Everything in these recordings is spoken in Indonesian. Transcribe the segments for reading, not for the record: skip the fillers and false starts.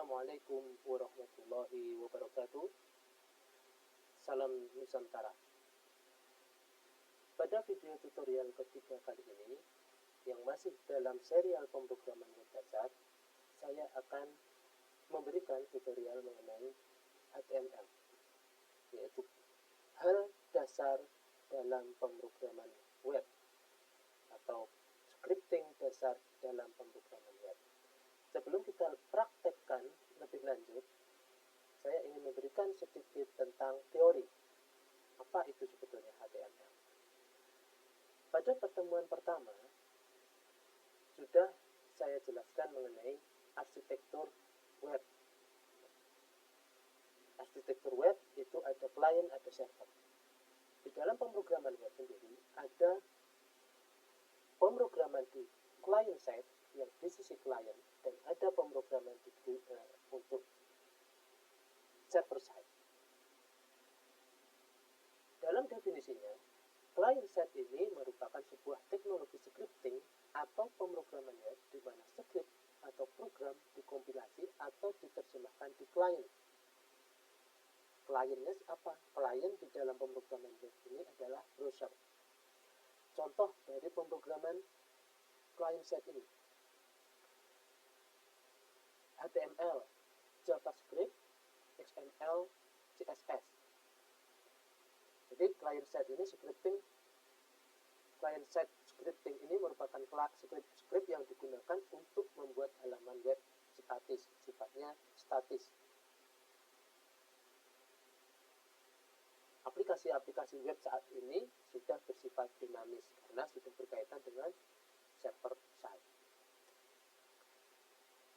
Assalamualaikum warahmatullahi wabarakatuh. Salam Nusantara. Pada video tutorial ketiga kali ini, yang masih dalam serial pemrograman web dasar, saya akan memberikan tutorial mengenai HTML, yaitu hal dasar dalam pemrograman web atau scripting dasar dalam pemrograman web. Sebelum kita praktekkan lebih lanjut, saya ingin memberikan sedikit tentang teori. Apa itu sebetulnya HTML? Pada pertemuan pertama, sudah saya jelaskan mengenai arsitektur web. Arsitektur web itu ada klien, ada server. Di dalam pemrograman web sendiri, ada pemrograman di client side yang di sisi klien, dan ada pemrograman untuk server side. Dalam definisinya, client side ini merupakan sebuah teknologi scripting atau pemrograman web di mana script atau program dikompilasi atau diterjemahkan di klien. Kliennya apa? Klien di dalam pemrograman web ini adalah browser. Contoh dari pemrograman client side ini: HTML, JavaScript, XML, CSS. Jadi client side ini scripting ini merupakan script yang digunakan untuk membuat halaman web statis, sifatnya statis. Aplikasi-aplikasi web saat ini sudah bersifat dinamis karena sudah berkaitan dengan server side.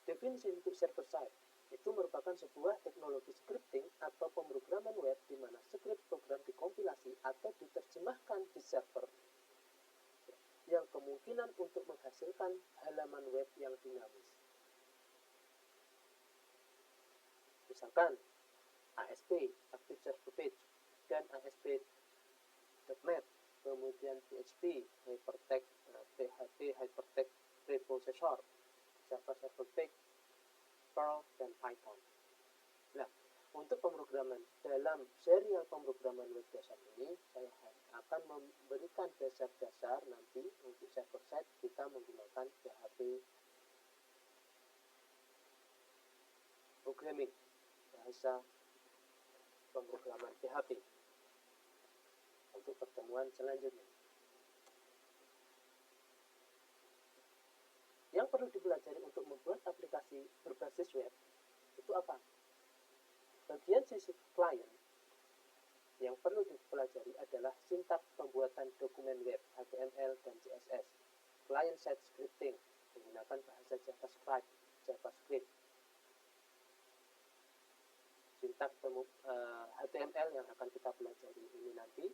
Definisi untuk server side itu merupakan sebuah teknologi scripting atau pemrograman web di mana script program dikompilasi atau diterjemahkan di server yang kemungkinan untuk menghasilkan halaman web yang dinamis. Misalkan ASP, Active Server Page, dan ASP.NET, kemudian PHP, Hypertext, PHP, Hypertext Preprocessor, Java Server Page, Perl, dan Python. Nah, untuk pemrograman dalam serial pemrograman web dasar ini, saya akan memberikan dasar-dasar nanti untuk server side kita menggunakan PHP programming, bahasa pemrograman PHP, untuk pertemuan selanjutnya. Yang perlu dipelajari untuk membuat aplikasi berbasis web itu apa? Bagian sisi klien yang perlu dipelajari adalah sintaks pembuatan dokumen web HTML dan CSS, client side scripting menggunakan bahasa JavaScript, sintaks HTML yang akan kita pelajari ini nanti.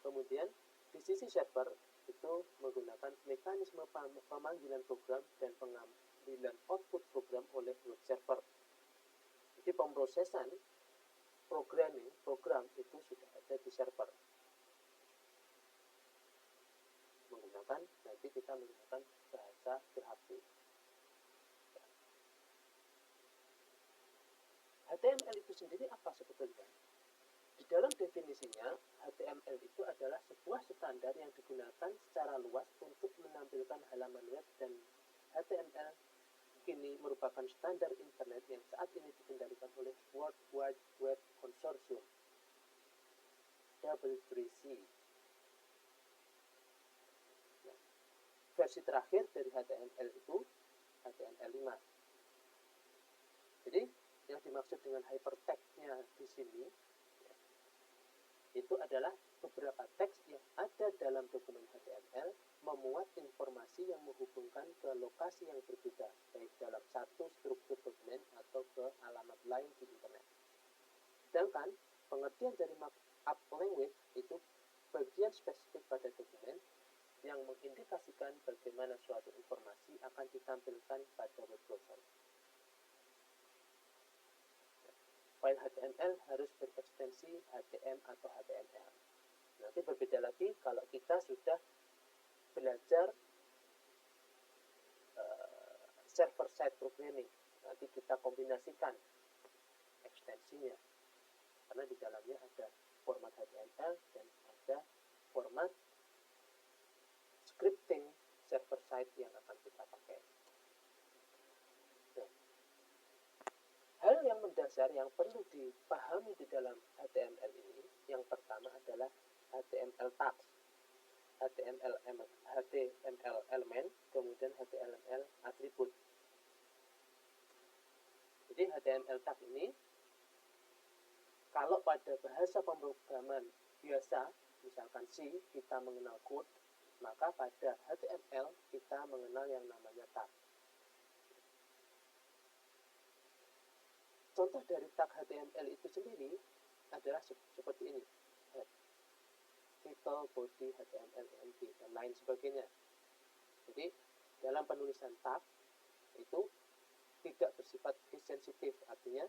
Kemudian di sisi server itu menggunakan mekanisme pemanggilan program dan pengambilan output program oleh web server. Jadi pemrosesan program itu sudah ada di server. Nanti kita menggunakan bahasa PHP. HTML itu sendiri apa sebetulnya? Di dalam definisinya, HTML itu adalah sebuah standar yang digunakan secara luas untuk menampilkan halaman web, dan HTML kini merupakan standar internet yang saat ini dikendalikan oleh World Wide Web Consortium, W3C. Nah, versi terakhir dari HTML itu HTML5. Jadi, yang dimaksud dengan hypertext-nya di sini itu adalah beberapa teks yang ada dalam dokumen HTML memuat informasi yang menghubungkan ke lokasi yang berbeda, baik dalam satu struktur dokumen atau ke alamat lain di internet. Sedangkan pengertian dari markup language itu bagian spesifik pada dokumen yang mengindikasikan bagaimana suatu informasi akan ditampilkan pada web browser. File HTML harus berekstensi HTML atau HTML. Nanti berbeda lagi kalau kita sudah belajar server-side programming nanti kita kombinasikan ekstensinya, karena di dalamnya ada format HTML dan ada format scripting server side yang akan kita pakai. Nah, hal yang mendasar yang perlu dipahami di dalam HTML ini, yang pertama adalah HTML tags, HTML element, kemudian HTML atribut. Jadi HTML tag ini, kalau pada bahasa pemrograman biasa, misalkan C, kita mengenal code, maka pada HTML kita mengenal yang namanya tag. Contoh dari tag HTML itu sendiri adalah seperti ini: head, title, body, HTML, IMG, dan lain sebagainya. Jadi dalam penulisan tag itu tidak bersifat case sensitif, artinya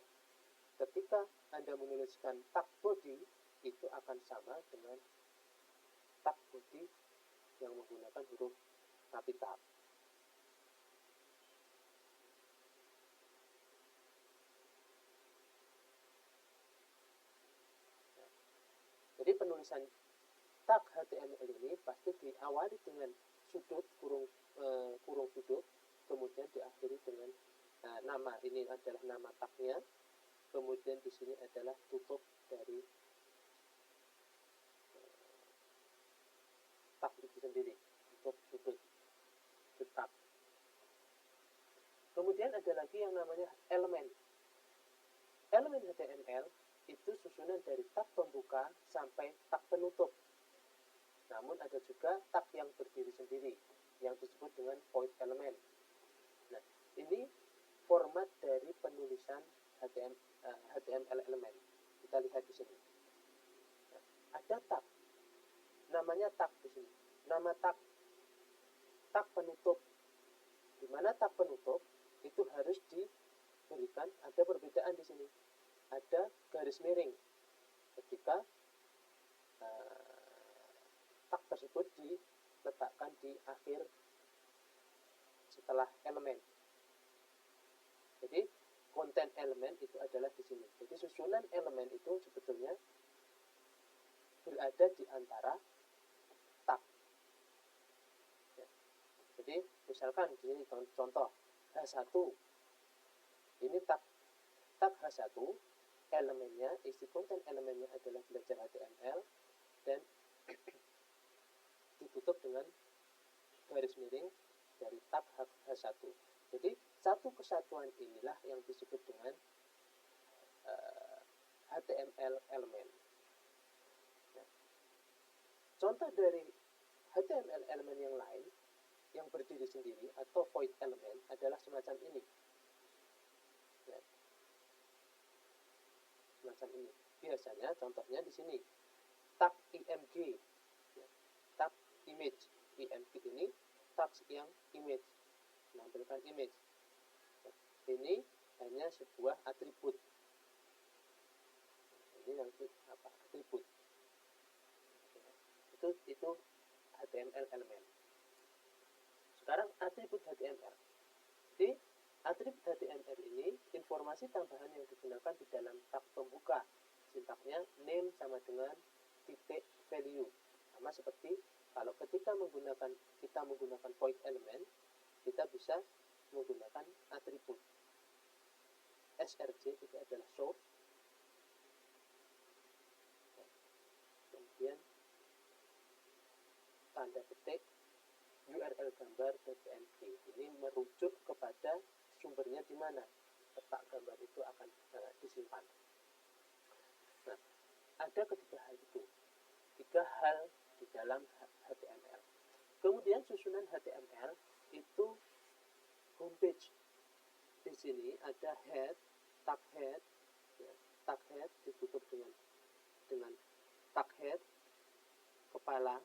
ketika Anda menuliskan tag body itu akan sama dengan tag body yang menggunakan huruf kapital. Jadi penulisan tag HTML ini pasti diawali dengan sudut, kurung sudut, kemudian diakhiri dengan nama. Ini adalah nama tagnya, kemudian di sini adalah tutup dari tag itu sendiri, tutup sudut tag. Kemudian ada lagi yang namanya elemen. Elemen HTML itu susunan dari tag pembuka sampai tag penutup. Namun ada juga tag yang berdiri sendiri yang disebut dengan void element. Nah, ini format dari penulisan HTML element. Kita lihat di sini. Nah, ada tag, namanya tag di sini. Nama tag penutup. Di mana tag penutup itu harus diberikan, ada perbedaan di sini. Ada garis miring ketika tag tersebut diletakkan di akhir setelah elemen. Jadi konten elemen itu adalah di sini. Jadi susunan elemen itu sebetulnya berada di antara tag. Ya. Jadi misalkan di sini contoh H1. Ini tag H1, elemennya, isi konten elemennya adalah belajar HTML dan ditutup dengan garis miring dari tag H1. Jadi satu kesatuan inilah yang disebut dengan HTML element. Nah, contoh dari HTML element yang lain yang berdiri sendiri atau void element adalah semacam ini. Ya. Semacam ini. Biasanya contohnya di sini tag img, ya. Tag image. Img ini tag yang image, menampilkan image. Ini hanya sebuah atribut. Ini nanti apa? Atribut. Itu HTML element. Sekarang atribut HTML. Jadi atribut HTML ini informasi tambahan yang digunakan di dalam tag pembuka. Sintaksnya name sama dengan titik value. Sama seperti kalau ketika kita menggunakan void element, kita bisa menggunakan atribut. src itu adalah source, kemudian tanda petik URL gambar.png. Ini merujuk kepada sumbernya di mana letak gambar itu akan disimpan. Nah, ada ketiga hal itu, 3 hal di dalam HTML. Kemudian susunan HTML itu homepage. Di sini ada head, tag head, ya, tag head ditutup dengan tag head, kepala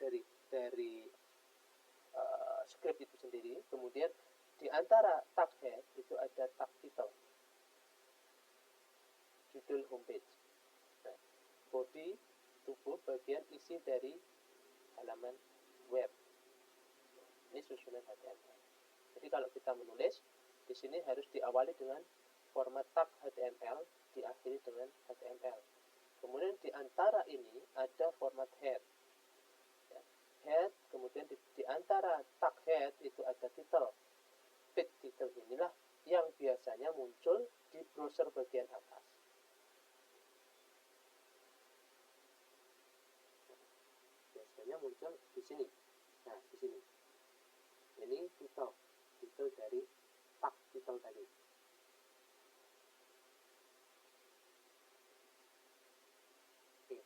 dari script itu sendiri. Kemudian di antara tag head itu ada tag title, judul homepage. Nah, body, tubuh, bagian isi dari halaman web. Ini susunan HTML. Jadi kalau kita menulis Di sini harus diawali dengan format tag HTML, diakhiri dengan HTML. Kemudian di antara ini ada format head. Head, kemudian di antara tag head itu ada title. Page title inilah yang biasanya muncul di browser bagian atas. Biasanya muncul di sini. Nah, di sini. Ini title dari tag title tadi. Oke.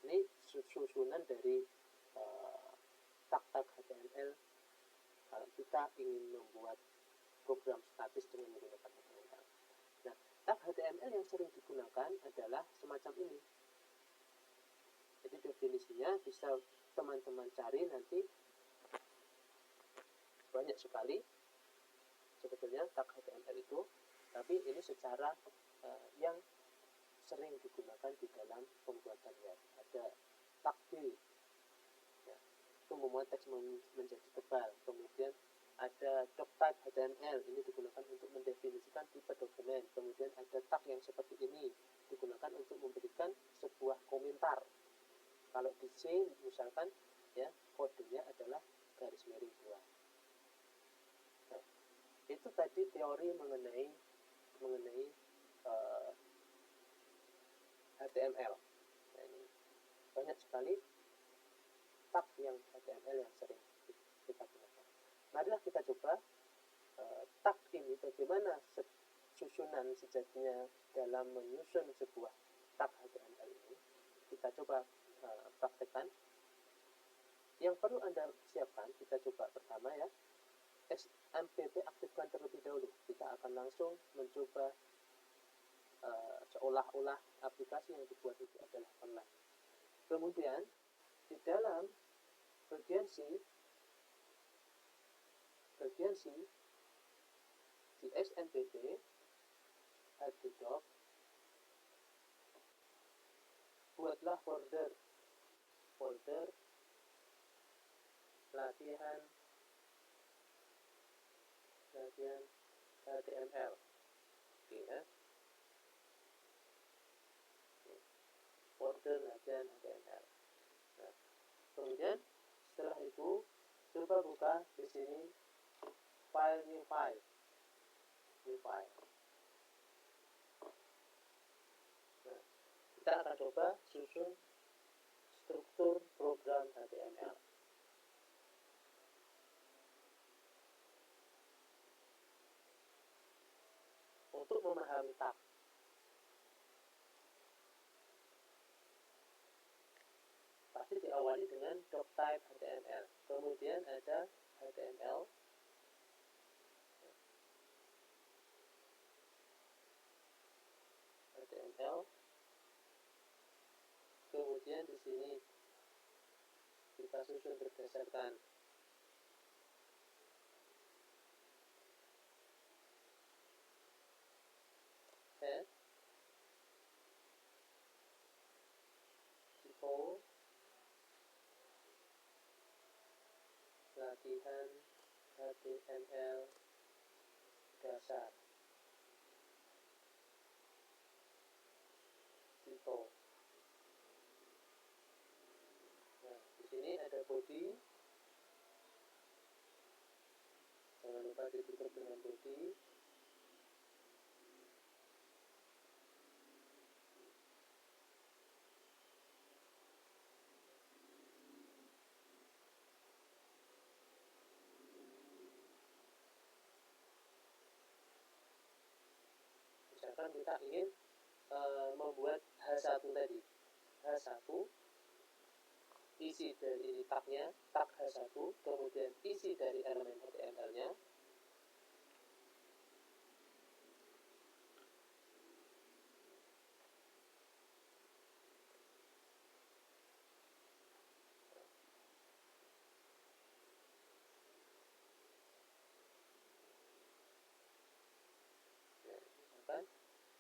Ini susunan dari tag-tag HTML kalau kita ingin membuat program statis dengan menggunakan HTML. Nah, tag HTML yang sering digunakan adalah semacam ini. Jadi definisinya bisa teman-teman cari nanti, banyak sekali sebetulnya tag HTML itu, tapi ini secara yang sering digunakan di dalam pembuatan web. Ada tag B, ya, itu membuat teks menjadi tebal. Kemudian ada doctype HTML, ini digunakan untuk mendefinisikan tipe dokumen. Kemudian ada tag yang seperti ini, digunakan untuk memberikan sebuah komentar. Kalau di C misalkan, ya, kodenya adalah garis miring 2. Nah, itu tadi teori mengenai HTML. Nah, ini banyak sekali tag yang HTML yang sering kita gunakan. Marilah kita coba tag ini bagaimana susunan sejatinya dalam menyusun sebuah tag HTML ini. Kita coba praktekkan. Yang perlu Anda siapkan, kita coba pertama ya, XMPP aktifkan terlebih dahulu. Kita akan langsung mencoba seolah-olah aplikasi yang dibuat itu adalah online. Kemudian di dalam bagian C di XMPP @doc buatlah folder latihan HTML. Oke ya. Folder latihan HTML. Nah, kemudian setelah itu coba buka di sini new file. Nah, kita akan coba susun struktur program HTML. Untuk memahami tag, pasti diawali dengan doctype HTML. Kemudian ada HTML. Kemudian di sini kita susun berdasarkan head, default, latihan HTML dasar, default. Nah, di sini ada body. Jangan lupa ditutup dengan body. Misalkan kita ingin membuat H1 tadi. H1, isi dari tagnya, tag H1, kemudian isi dari elemen HTML-nya. Misalkan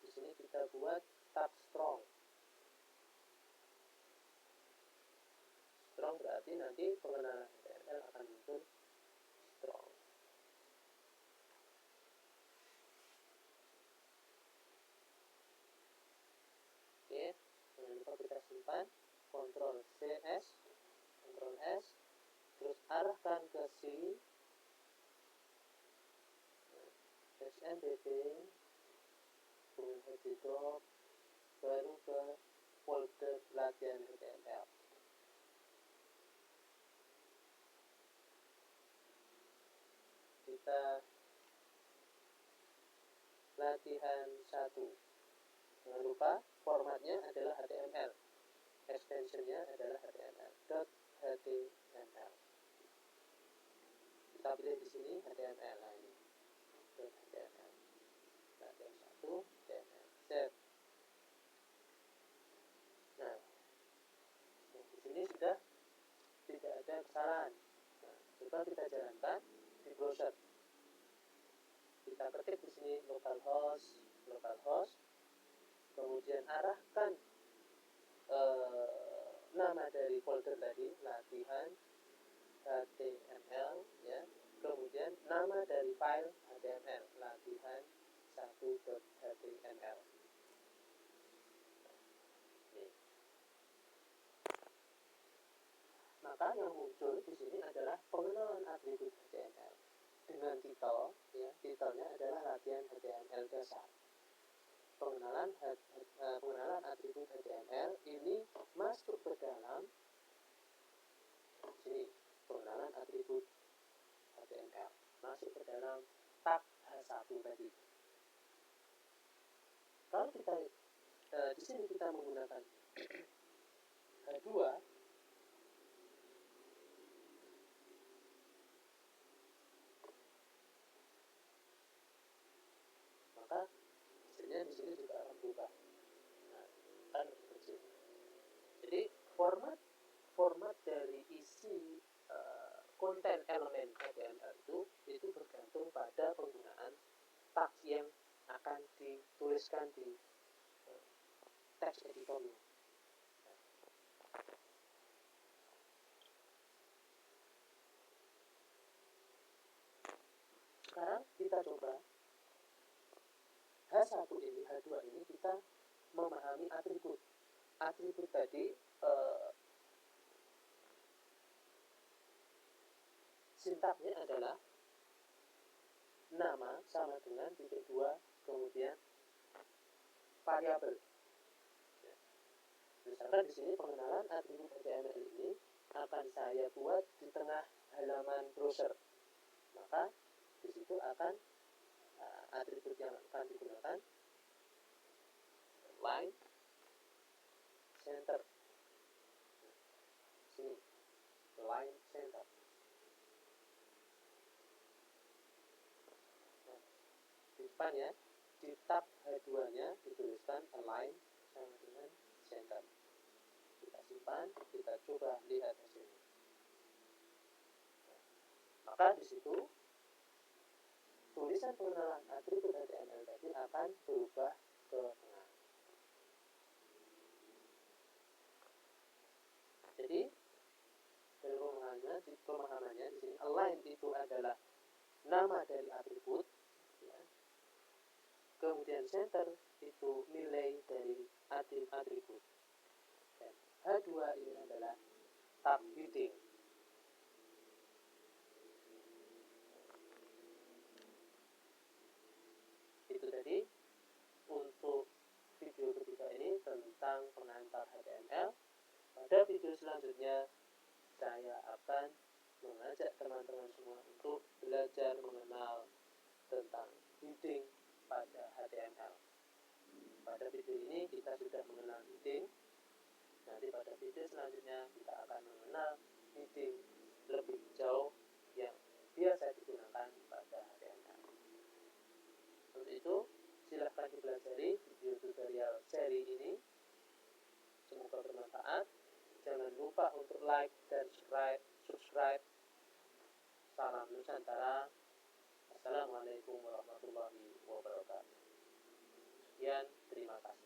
di sini kita buat tag strong. Strong berarti nanti pengenalan HTML akan muncul strong. simpan, Ctrl CS, Ctrl S, terus arahkan ke sini, SMPP, kemudian hddoc, baru ke folder latihan HTML. Kita latihan 1. Jangan lupa formatnya adalah HTML, extensionnya adalah HTML.html. Kita pilih di sini HTML. Nah, ini .html. Latihan 1 HTML. Save. Nah, di sini sudah tidak ada kesalahan. Nah, coba kita jalankan di browser. Kita ketik di sini localhost, kemudian arahkan nama dari folder tadi, latihan HTML, ya. Kemudian nama dari file HTML, latihan 1.html. Maka yang muncul di sini adalah pengenalan atribut HTML dengan titel, ya, titelnya adalah latihan HTML dasar. Pengenalan atribut HTML ini masuk ke dalam sini, pengenalan atribut HTML masuk ke dalam tab H1 tadi. Kalau kita di sini kita menggunakan H2, maka hasilnya di sini juga akan berubah. Nah, kan kecil. Jadi format dari isi konten elemen HTML itu bergantung pada penggunaan tag yang akan dituliskan di teks editornya. Sekarang kita coba H2 ini kita memahami atribut. Atribut tadi sintaknya adalah nama sama dengan titik 2 kemudian variabel. Misalkan di sini pengenalan atribut HTML ini akan saya buat di tengah halaman browser. Maka di situ akan atribut yang akan digunakan line center. Sini line center. Nah, di depan ya, di tab H2-nya dituliskan align sama dengan center. Kita simpan, kita coba lihat hasilnya. Nah, maka di situ tulisan pengenalan atribut HTML tadi akan berubah ke tengah. Jadi dari pemahamannya di sini align itu adalah nama dari atribut, ya. Kemudian center itu nilai dari atribut. Dan H2 ini adalah tab heading. Itu tadi untuk video ketiga ini tentang pengantar HTML. Pada video selanjutnya saya akan mengajak teman-teman semua untuk belajar mengenal tentang heading pada HTML. Pada video ini kita sudah mengenal heading. Nanti pada video selanjutnya kita akan mengenal heading lebih jauh yang biasa digunakan pada HTML. Untuk itu, silahkan dipelajari video tutorial seri ini. Semoga bermanfaat. Jangan lupa untuk like dan subscribe. Salam Nusantara. Assalamualaikum warahmatullahi wabarakatuh. Sekian, terima kasih.